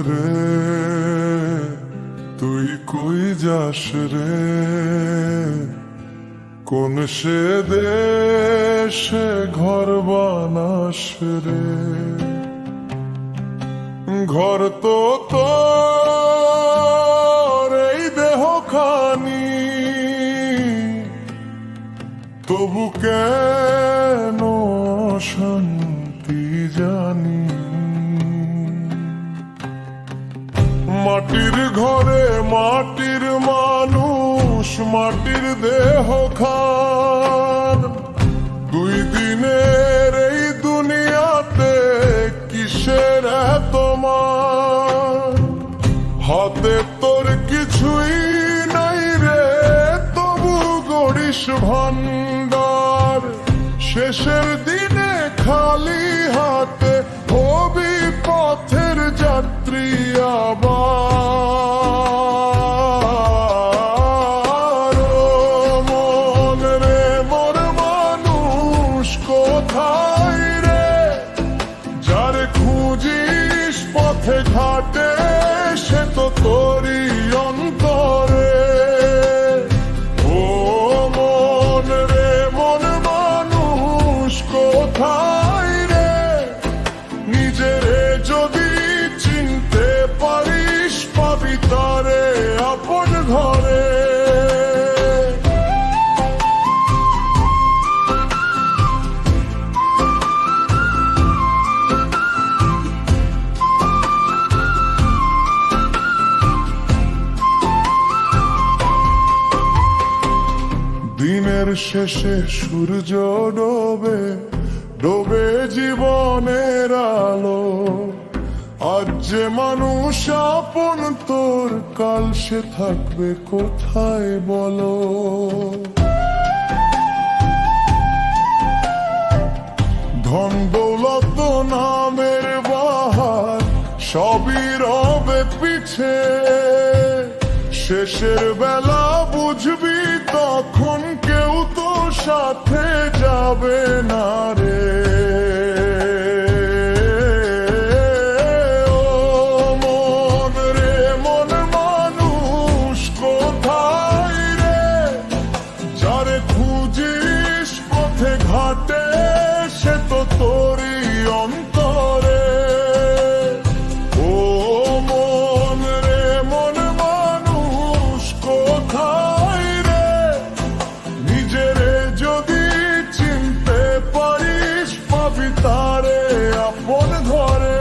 রে, তুই কই যাস রে? কোন সে দেশে ঘর বানাস রে? ঘর তো তোর এই দেহ খানি, তবু কেন শান্তি জানি? মাটির ঘরে মাটির মানুষ, মাটির দেহ খান, দুই দিনের এই দুনিয়াতে কিসের এত মান? হাতে তোর কিছুই নাই রে, তবু গড়িস ভান্ডার। শেষের দিনে খালি হাতে হবি পথের যাত্রী আবার। মন রে মোর মানুষ কোথায় রে, যার খুঁজিস পথে ঘাটে সে তো তোরই অন্তরে। ও মন রে মন মানুষ কোথায় রে, নিজেরে যদি চিনতে পারিস পাবি তারে আপন ঘরে। দিনের শেষে সূর্য ডোবে, ডোবে জীবনের আলো। আজ যে মানুষ আপন তোর, কাল সে থাকবে কোথায় বলো? ধন দৌলত নামের বাহার সবই রবে পিছে, শেষের বেলা বুঝবি তখন কেউ তো সাথে যাবে না রে। ও মন রে মন মানুষ কোথায় রে, যারে খুঁজিস পথে ঘাটে সে তো তোরই অন্তরে। ও মন রে মন মানুষ কোথায় রে, নিজেরে যদি চিনতে পারিস পাবি তারে আপন ঘরে।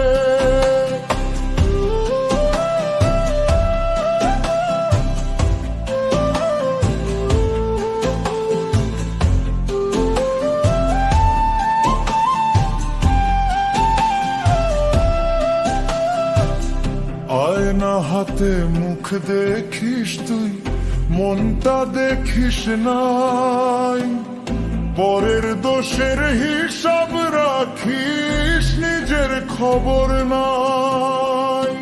আয়না হাতে মুখ দেখিস তুই, মনটা দেখিস নাই। পরের দোষের হিসাব রাখিস, নিজের খবর নাই।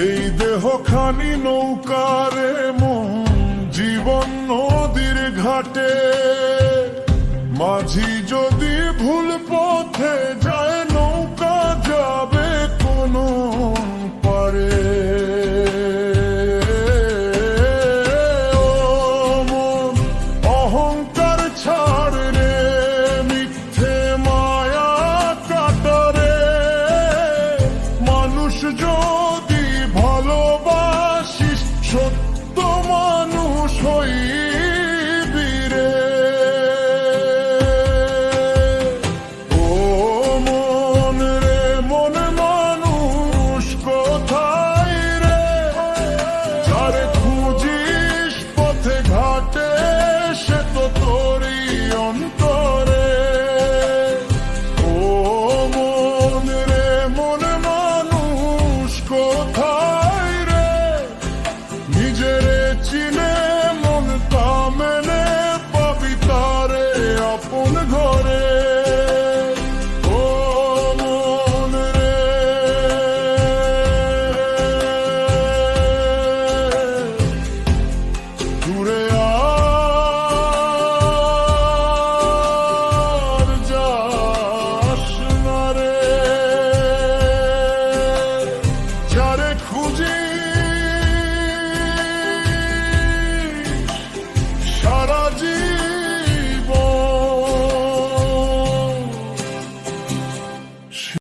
এই দেহ খানি নৌকারে মন, জীবন নদীর ঘাটে। মাঝি যদি ভুল পথে